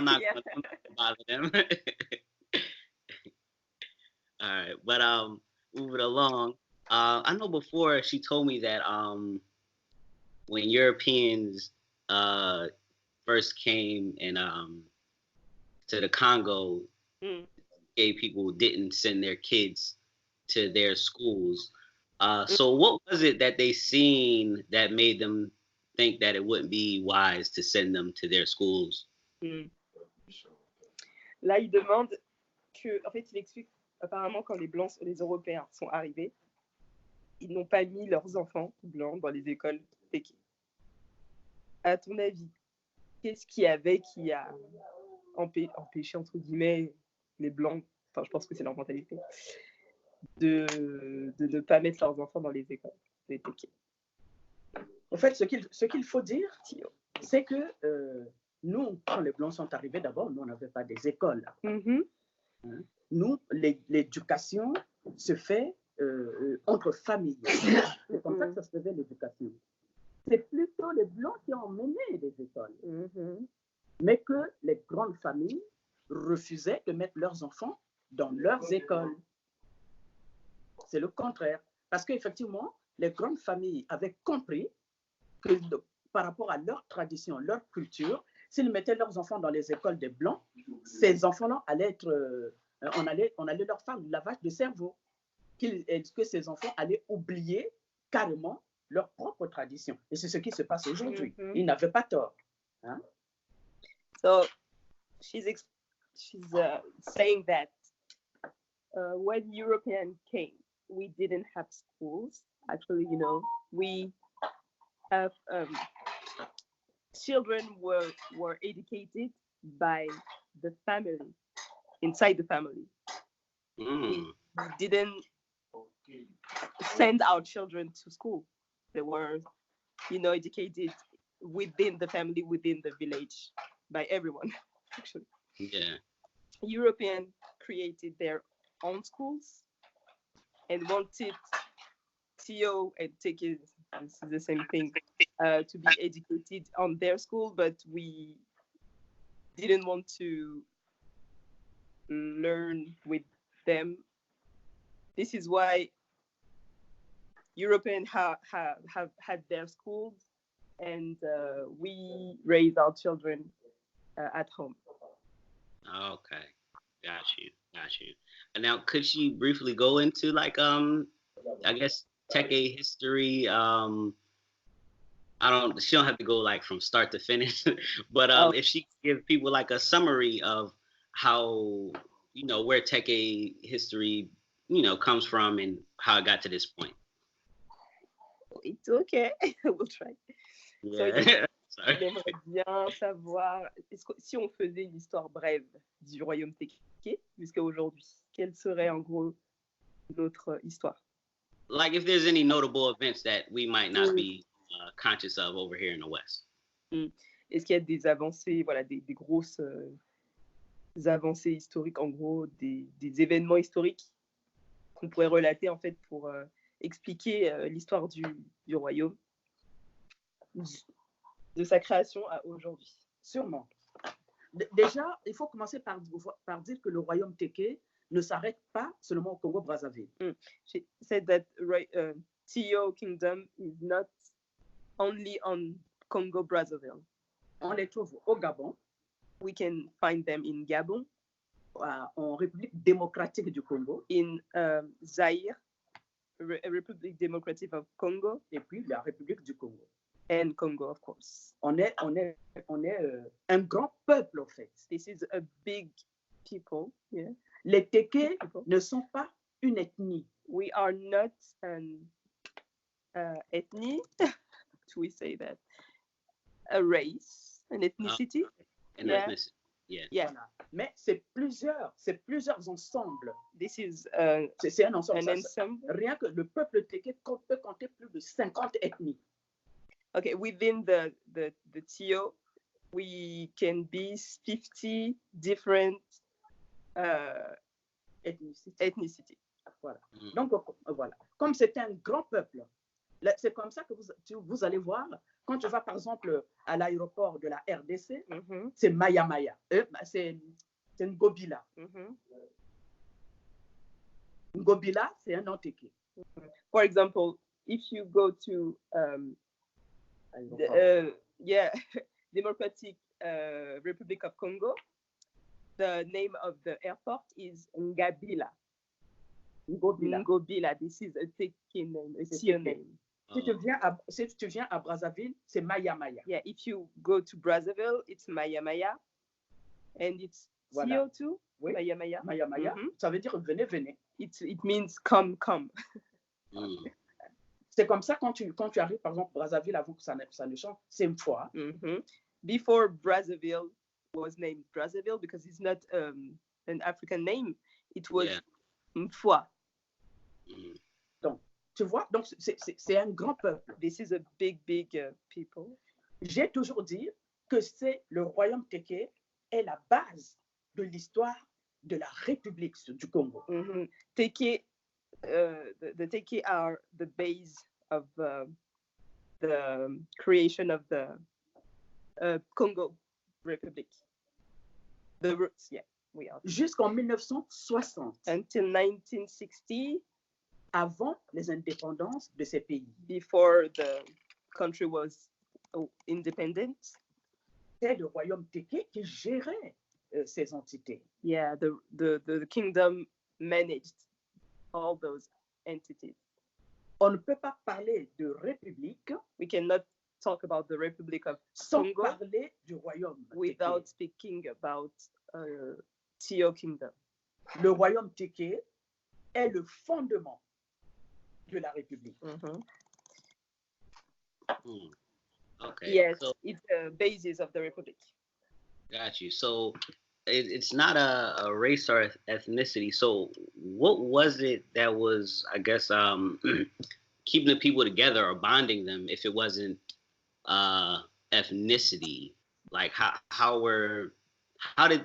I'm not Yeah. gonna bother them. All right, but moving along. I know before she told me that when Europeans uh first came and to the Congo, Mm. gay people didn't send their kids to their schools. Mm. So what was it that they seen that made them think that it wouldn't be wise to send them to their schools? Mm. Là, il demande que, en fait, il explique apparemment quand les blancs, les Européens sont arrivés, ils n'ont pas mis leurs enfants blancs dans les écoles pékines. À ton avis, qu'est-ce qu'il y avait qui a empêché, entre guillemets, les blancs, enfin, je pense que c'est leur mentalité, de ne pas mettre leurs enfants dans les écoles des Pékins? En fait, ce qu'il faut dire, c'est que nous, quand les Blancs sont arrivés, d'abord, nous, on n'avait pas des écoles. Mm-hmm. Hein? Nous, l'éducation se fait entre familles. C'est comme ça que ça se faisait, l'éducation. C'est plutôt les Blancs qui ont mené des écoles. Mm-hmm. Mais que les grandes familles refusaient de mettre leurs enfants dans leurs écoles. C'est le contraire. Parce qu'effectivement, les grandes familles avaient compris que par rapport à leur tradition, leur culture, s'ils mettaient leurs enfants dans les écoles des Blancs, ces enfants-là allaient être... on allait leur faire du lavage de cerveau. Que ces enfants allaient oublier carrément leur propre tradition. Et c'est ce qui se passe aujourd'hui. Mm-hmm. Ils n'avaient pas tort. Hein? So she's saying that when Europeans came, we didn't have schools. Actually, we have children were educated by the family, inside the family. We didn't send our children to school. They were, educated within the family, within the village, by everyone, actually. Yeah. Europeans created their own schools and wanted Theo and Teke, this is the same thing, to be educated on their school, but we didn't want to learn with them. This is why Europeans have had their schools, and we raise our children at home. Okay, got you. And now, could she briefly go into like I guess Teke history? She don't have to go like from start to finish, but if she could give people like a summary of how where Teke history comes from and how it got to this point. It's okay. We'll try. Yeah. So, j'aimerais bien savoir, si on faisait une histoire brève du royaume Teke jusqu'à aujourd'hui, quelle serait en gros notre histoire? Like if there's any notable events that we might not be conscious of over here in the West. Est-ce qu'il y a des avancées, voilà, des grosses avancées historiques, en gros, des événements historiques qu'on pourrait relater en fait pour expliquer l'histoire du royaume, de sa création à aujourd'hui? Sûrement. Déjà, il faut commencer par dire que le royaume Teke ne s'arrête pas seulement au Congo-Brazzaville. She said that Tio Kingdom is not only on Congo-Brazzaville. On les trouve au Gabon. We can find them in Gabon. En République démocratique du Congo. In Zaire, République démocratique of Congo. Et puis la République du Congo. And Congo, of course. On est un grand peuple, en fait. This is a big people. Yeah. Les Teke ne sont pas une ethnie. We are not an ethnie. Do we say that? A race, an ethnicity. An ethnicity. Yeah. Voilà. Mais c'est plusieurs ensembles. This is c'est un ensemble. An ensemble. Rien que le peuple Teke peut compter plus de 50 ethnies. Okay, within the Tio, we can be 50 different ethnicity. Voilà. Donc, voilà. Comme c'est un grand peuple, c'est comme ça que vous allez voir Quand tu vas, par exemple, à l'aéroport de la RDC, Mhm. c'est Maya Maya. C'est Ngobila. Mhm. Ngobila, c'est un nom Téké. For example, if you go to Democratic Republic of Congo, the name of the airport is Ngabila. Ngobila. Ngobila. This is a Teke name, a C'est Tio Téké. name. Si tu viens à Brazzaville, c'est Maya Maya. Yeah, if you go to Brazzaville, it's Maya Maya. And it's Voilà. Tio too, Oui. Maya Maya. Maya Maya, Mhm. ça veut dire venez, venez. It means come, come. Mm. C'est comme ça quand tu arrives, par exemple, Brazzaville, avant que ça ne change, c'est une fois. Mhm. Before Brazzaville was named Brazzaville, because it's not an African name, it was Yeah. Mfwa. Mm. Donc, tu vois, donc c'est un grand peuple. This is a big, big people. J'ai toujours dit que c'est le royaume Téké est la base de l'histoire de la République du Congo. Mhm. Teke, the Teke are the base of the creation of the Congo Republic. The roots, yeah, we are. Jusqu'en 1960, Until 1960, avant les indépendances de ces pays. before the country was independent, C'est le royaume Téké qui gérait ces entités. yeah, the kingdom managed all those entities. On ne peut pas parler de république We cannot talk about the Republic of sans Congo parler du royaume without Téké. speaking about Tio Kingdom. Le royaume Téké est le fondement de la République. Mhm. Mm. Okay. Yes, So it's the basis of the Republic. got you. So it's not a race or ethnicity. So what was it that was, I guess, keeping the people together or bonding them if it wasn't ethnicity? Like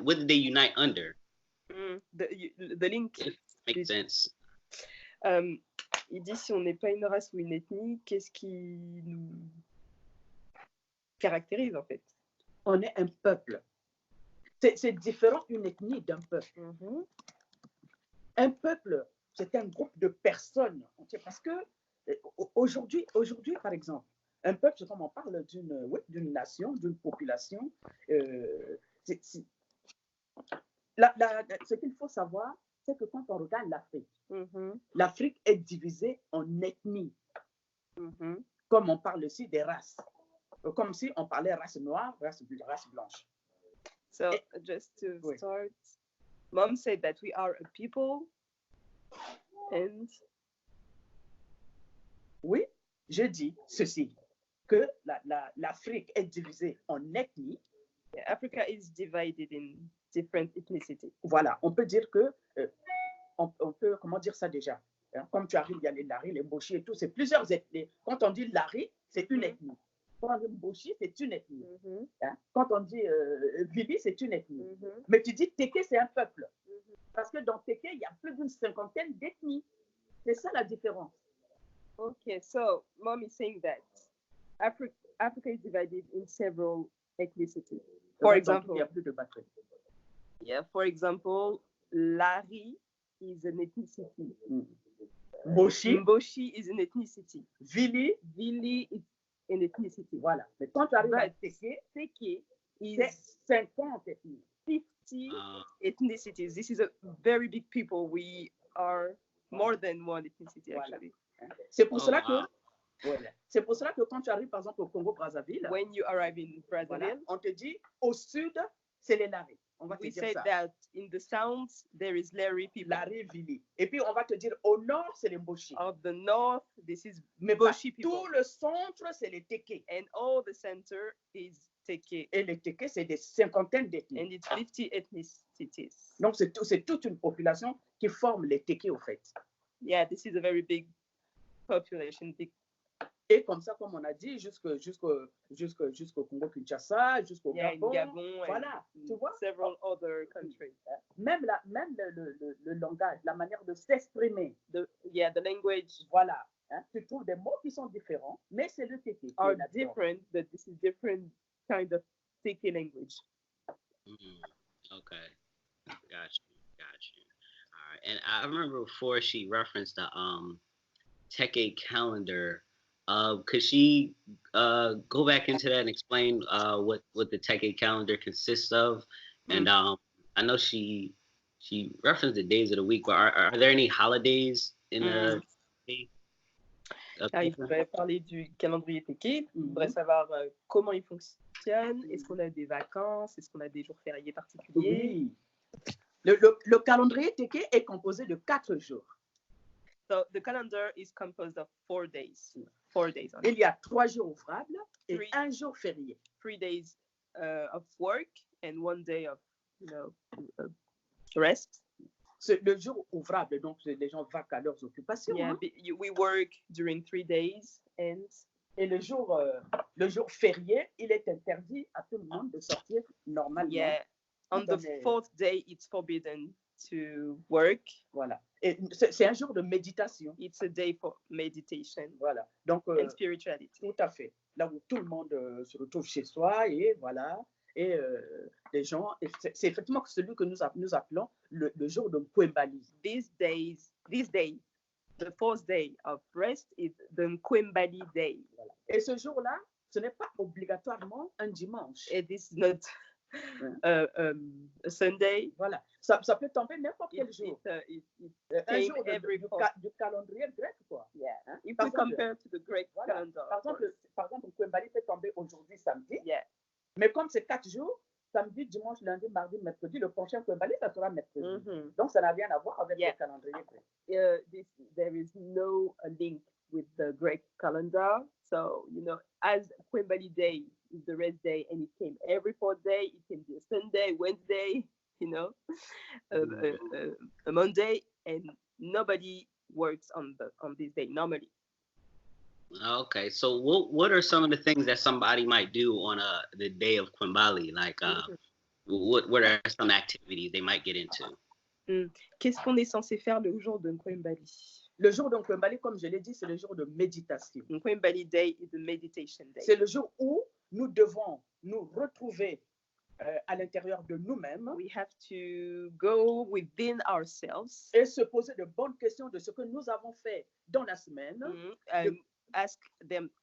what did they unite under? The link. If it makes sense. Il dit si on n'est pas une race ou une ethnie, qu'est-ce qui nous caractérise en fait? On est un peuple. C'est différent une ethnie d'un peuple. Mhm. Un peuple, c'est un groupe de personnes. Parce que aujourd'hui, par exemple, un peuple, c'est comme on parle d'une nation, d'une population. Ce qu'il faut savoir, c'est que quand on regarde l'Afrique, Mhm. l'Afrique est divisée en ethnies, Mhm. comme on parle aussi des races. Comme si on parlait race noire, race blanche. So just to Oui. start, Mom said that we are a people, and Oui, je dis ceci, que l'Afrique est divisée en ethnies. Africa is divided in different ethnicities. Voilà, on peut dire que, on peut, comment dire ça déjà? Comme tu arrives, il y a les Lari, les Boshi et tout, c'est plusieurs ethnies. Quand on dit Lari, c'est une ethnie. Quand on dit Boshi, c'est une ethnie. Mhm. Quand on dit Vili, c'est une ethnie. Mhm. Mais tu dis Téké, c'est un peuple. Parce que dans Téké, il y a plus d'une cinquantaine d'ethnies. C'est ça la différence. Okay, so Mom is saying that Africa is divided in several ethnicities. For Donc, example, il y a plus de batterie. yeah, for example, Lari is an ethnicity. Boshi, Mboshi is an ethnicity. Vili, Vili is an ethnicity. voilà. Mais quand tu arrives à But Téké, Teke is c'est 50 ethnies. 50 ethnicities. This is a very big people. We are more than one ethnicity, Voilà. actually. C'est pour cela wow. que, voilà. C'est pour cela que quand tu arrives par exemple au Congo-Brazzaville, When you arrive in Brazzaville, voilà, on te dit au sud, c'est les Lari. On va te we dire say ça. that in the south there is Lari people. Lari, Vili. Et puis on va te dire au nord, c'est les Mboshi. Of the north, this is Mais Boshi people. tout le centre, c'est les Téké. And all the center is Teke. Et les Téké, c'est des cinquantaines And d'ethnies. it's 50 ethnicities. Donc c'est toute une population qui forme les Téké au fait. Yeah, this is a very big population. Big. Et comme ça, comme on a dit, jusqu'au Congo-Kinshasa, jusqu'au Yeah, in Gabon. Gabon Voilà, and tu vois. several other countries. Même le langage, la manière de s'exprimer. The language Voilà. Hein? Tu trouves des mots qui sont différents, mais c'est le tété. Are different, but this is different kind of Teke language. Okay, got you. All right, and I remember before she referenced the Teke calendar. Could she go back into that and explain what the Teke calendar consists of? And I know she referenced the days of the week, but are there any holidays in the Il faudrait parler du calendrier Teke. Il faudrait savoir comment il fonctionne. Est-ce qu'on a des vacances? Est-ce qu'on a des jours fériés particuliers? Oui. Le calendrier Teke est composé de 4 jours. So the calendar is composed of 4 days. 4 days. Il y a 3 jours ouvrables et 1 jour férié. 3 days of work and 1 day of, rest. Le jour ouvrable, donc les gens vaquent à leurs occupations. Yeah, we work during 3 days and et le jour férié, il est interdit à tout le monde de sortir normalement. Yeah, on the 4th day, it's forbidden to work. Voilà. Et c'est un jour de méditation. It's a day for meditation. Voilà. Donc, and spirituality. Tout à fait. Là où tout le monde se retrouve chez soi et voilà. Et les gens, c'est effectivement celui que nous appelons le jour de Mkwembali. This day, the 4th day of rest is the Mkwembali day. Voilà. Et ce jour-là, ce n'est pas obligatoirement un dimanche. It is not a Sunday. Voilà. Ça peut tomber n'importe quel jour. Un jour du calendrier grec, quoi. Yeah. Hein? If we compare to the Greek calendar. Par exemple, Mkwembali peut tomber aujourd'hui, samedi. Yeah. Mais comme c'est 4 jours, samedi, dimanche, lundi, mardi, mercredi, le prochain Mkwembali, ça sera mercredi. Donc, ça n'a rien à voir avec le calendrier grec. There is no link with the Greek calendar. So, as Mkwembali Day is the rest day, and it came every 4th day, it can be a Sunday, Wednesday, a Monday, and nobody works on this day normally. Okay, so what are some of the things that somebody might do on the day of Mkwembali? Like, what are some activities they might get into? Qu'est-ce qu'on est censé faire le jour de Mkwembali? Le jour de Mkwembali, comme je l'ai dit, c'est le jour de méditation. Mkwembali Day is a meditation day. C'est le jour où nous devons nous retrouver à l'intérieur de nous-mêmes. We have to go within ourselves. Et se poser de bonnes questions de ce que nous avons fait dans la semaine. Ask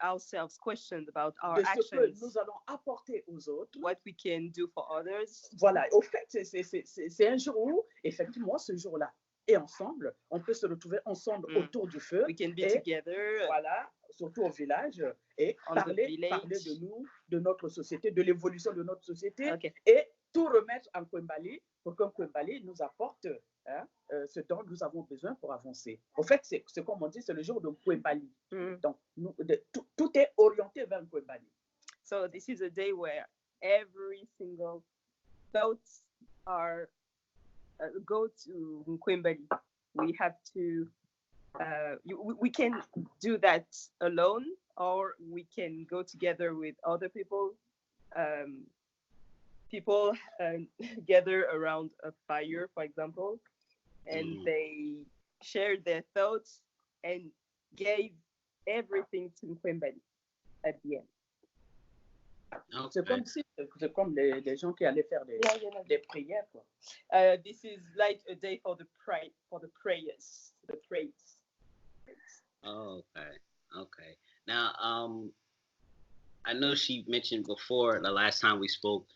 ourselves questions about our de actions. Ce que nous allons apporter aux autres. What we can do for others. Voilà. Au fait, c'est un jour où, effectivement, ce jour-là, et ensemble, on peut se retrouver ensemble autour du feu. We can be together. Voilà, surtout au village, et parler de nous, de notre société, de l'évolution de notre société, et tout remettre en Mkwembali pour que Mkwembali nous apporte ce dont nous avons besoin pour avancer. En fait, c'est comme on dit, c'est le jour de Mkwembali. Donc, tout est orienté vers Mkwembali. So this is a day where every single thoughts are go to Mkwembali. We have to, we can do that alone, or we can go together with other people. People gather around a fire, for example, and they shared their thoughts and gave everything to Mkwembali at the end. Okay. C'est comme les gens qui allaient faire des prières, quoi. This is like a day for the prayers. The praise. Oh, okay. Now, I know she mentioned before the last time we spoke,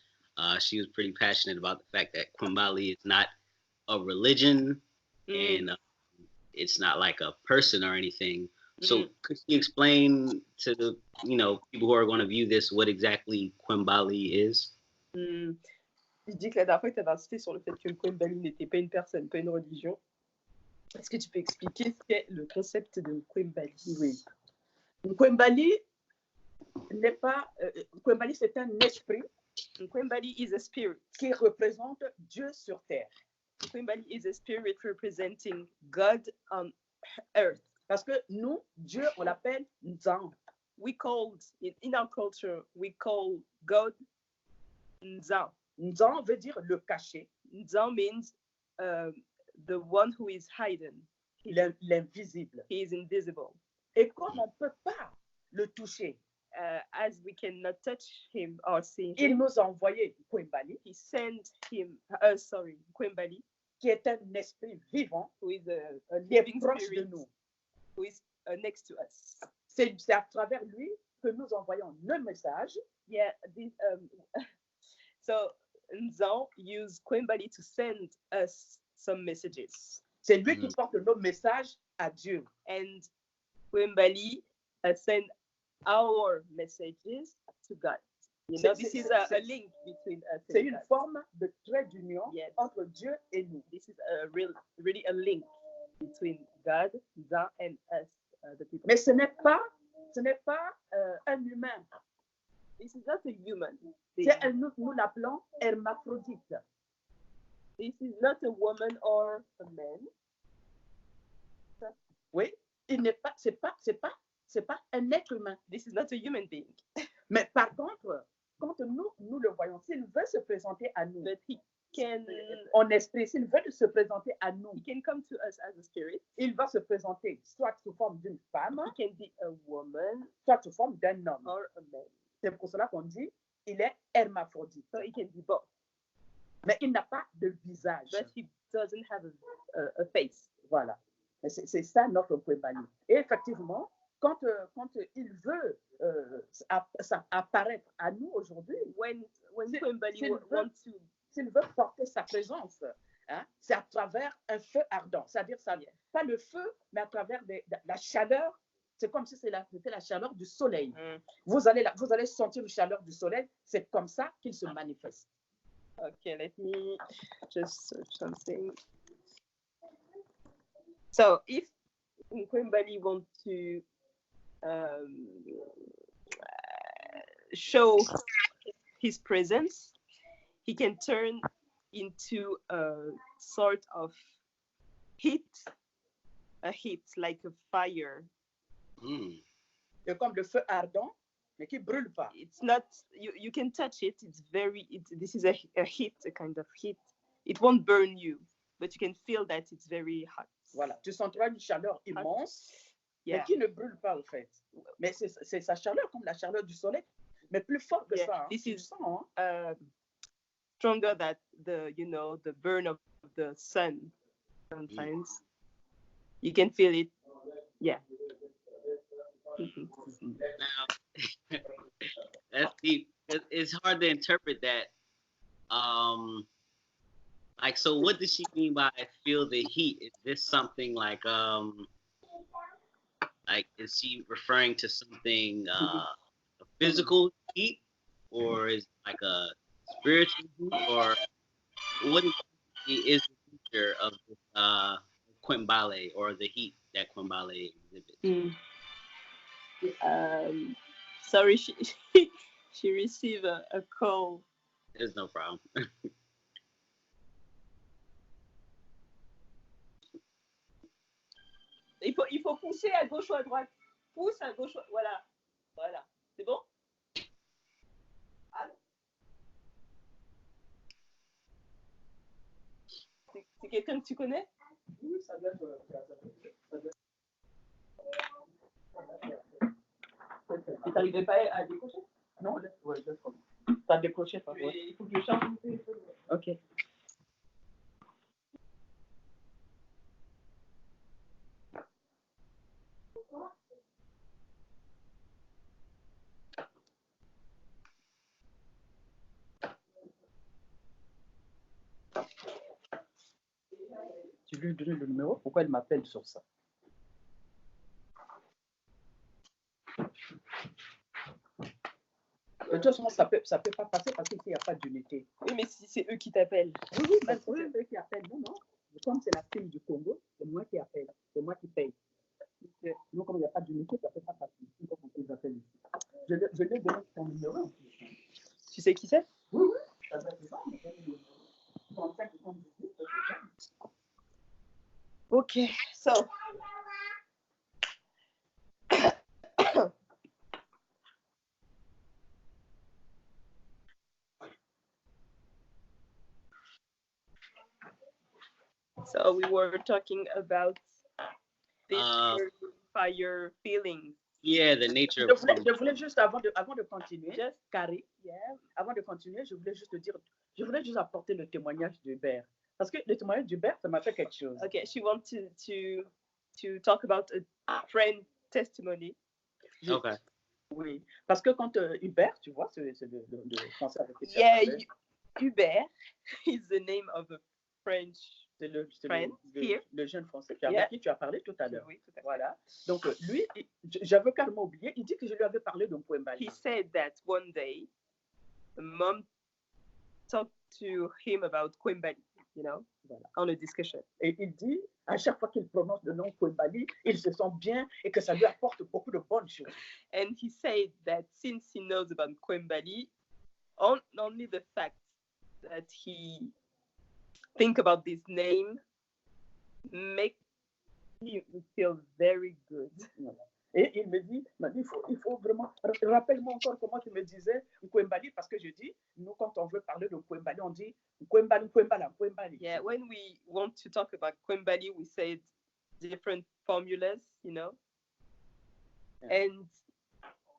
she was pretty passionate about the fact that Mkwembali is not a religion and it's not like a person or anything. So could you explain to the people who are going to view this what exactly Mkwembali is? Je dis que la dernière fois, tu avais insisté sur le fait que Mkwembali n'était pas une personne, pas une religion. Est-ce que tu peux expliquer ce qu'est le concept de Mkwembali? Oui. Mkwembali n'est pas... Mkwembali, c'est un esprit. Mkwembali is a spirit. Qui représente Dieu sur terre. Mkwembali is a spirit representing God on earth. Parce que nous, Dieu, on l'appelle Nzam. We called, in our culture, we call God Nzam. Nzam veut dire le caché. Nzam means the one who is hidden. L'invisible. He is invisible. Et comme on ne peut pas le toucher, as we cannot touch him or see il him, nous a envoyé Kwembali, he sent him, Kwembali, qui est un esprit vivant, who is a qui est living proche de spirit, nous. who is next to us. C'est à travers lui que nous envoyons le message. Yeah, so Nzan used Kwembali to send us some messages. C'est lui qui porte nos messages à Dieu. And Kwembali sent our messages to God. You know, this is a link between us. C'est une forme de trait d'union Yes. entre Dieu et nous. This is really a link between God, Nzan, and us, the people. Mais ce n'est pas un humain. This is not a human. Nous l'appelons hermaphrodite. This is not a woman or a man. Oui, c'est pas un être humain. This is not a human being. Mais par contre, quand nous le voyons, s'il veut se présenter à nous, But he can, en esprit, s'il veut se présenter à nous, he can come to us as a spirit. il va se présenter soit sous forme d'une femme, He can be a woman soit sous forme d'un homme. or a man. C'est pour cela qu'on dit il est hermaphrodite. So he can be both. Mais il n'a pas de visage. But he doesn't have a face. Voilà. C'est ça notre Kwembali. Et effectivement, quand il veut apparaître à nous aujourd'hui, When Kwembali s'il veut porter sa présence, hein, c'est à travers un feu ardent. C'est-à-dire, pas le feu, mais à travers la chaleur. C'est comme si c'était la chaleur du soleil. Vous allez sentir la chaleur du soleil. C'est comme ça qu'il se manifeste. Okay, let me just search something. So if Kwembali wants to show his presence, he can turn into a sort of heat, like a fire. C'est comme le feu ardent, mais qui brûle pas. It's not, you can touch it. This is a heat, a kind of heat. It won't burn you, but you can feel that it's very hot. Voilà, tu sentiras une chaleur immense, Yeah. mais qui ne brûle pas au fait. Mais c'est sa chaleur comme la chaleur du soleil, mais plus fort que Yeah, ça. Hein. this Tu is le sens, hein? Stronger than the burn of the sun. Sometimes you can feel it. Yeah. Now, that's deep. It's hard to interpret that. Like, so what does she mean by feel the heat? Is this something like is she referring to something a physical heat, or is it like a spiritual heat, or what is the feature of this Kwembali, or the heat that Kwembali exhibits? Sorry, she received a call. There's no problem. Il faut pousser à gauche ou à droite. Pousse à gauche, voilà. Voilà. C'est bon? Allô? C'est quelqu'un que tu connais? Oui, ça doit être. Tu n'arrivais pas à décrocher? Non, ouais, t'as décroché, pas vrai. Il faut que je change mon téléphone. Ok. Tu lui donnes le numéro, pourquoi elle m'appelle sur ça? De toute façon, ça peut pas passer parce qu'il n'y a pas d'unité. Oui, mais si c'est eux qui t'appellent. Oui, mais c'est eux qui appellent. Non. Comme c'est la fille du Congo, c'est moi qui appelle. C'est moi qui paye. Donc, comme il n'y a pas d'unité, ça ne peut pas passer. Il faut qu'on les appelle ici. Je lui ai donné ton numéro. Tu sais qui c'est? Oui. Ça doit être ça, mais j'ai le numéro. 35 78. Ok, so. So we were talking about fire feelings. Yeah, the nature Je of voulais juste, avant de continuer, Carrie, avant de continuer, je voulais juste dire, je voulais juste apporter le témoignage d'Hubert. Parce que le témoignage d'Hubert, ça m'a fait quelque chose. Okay, she wants to talk about a friend testimony. Okay. Oui, parce que quand Hubert, tu vois, c'est le français avec qui tu as Yeah, parlé. Hubert is the name of a French C'est friend here. le jeune français Yeah. avec qui tu as parlé tout à l'heure. Oui, tout à fait. Voilà. Donc, lui, j'avais carrément oublié, il dit que je lui avais parlé d'un poème Bali. He said that one day, mom talked to him about Kwembali, you know, on a discussion. Et il dit, à chaque fois qu'il prononce le nom Kwembali, il se sent bien et que ça lui apporte beaucoup de bonnes choses. And he said that since he knows about Kwembali, only the fact that he think about this name make him feel very good. Voilà. Et il m'a dit, il faut vraiment, rappelle-moi encore comment tu me disais Kwembali, parce que je dis, nous, quand on veut parler de Kwembali, on dit Kwembali, Kwembala, Kwembali. Yeah, when we want to talk about Kwembali, we say different formulas, you know. Yeah. And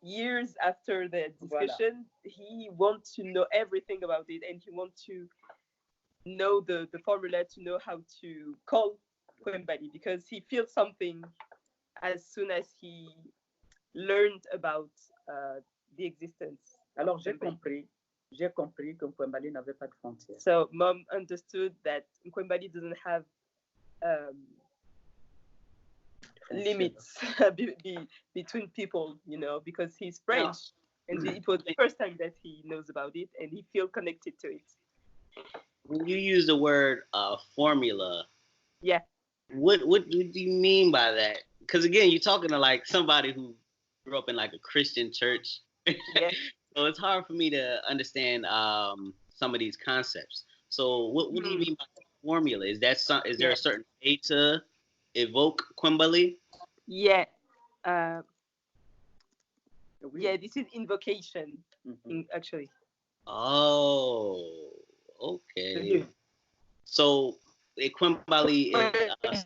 years after the discussion, he wants to know everything about it, and he wants to know the formula to know how to call Kwembali, because he feels something as soon as he learned about the existence. Alors j'ai compris que Kwembali n'avait pas de frontières. So mom understood that Kwembali doesn't have limits between people, you know, because he's French, and it was the first time that he knows about it, and he feels connected to it. When you use the word formula, yeah, what do you mean by that? Because again, you're talking to like somebody who grew up in like a Christian church. Yeah. So it's hard for me to understand some of these concepts. So what do you mean by formula? Is there a certain way to evoke Kwembali? Yeah. Yeah, this is invocation, actually. Oh, okay. So Kwembali is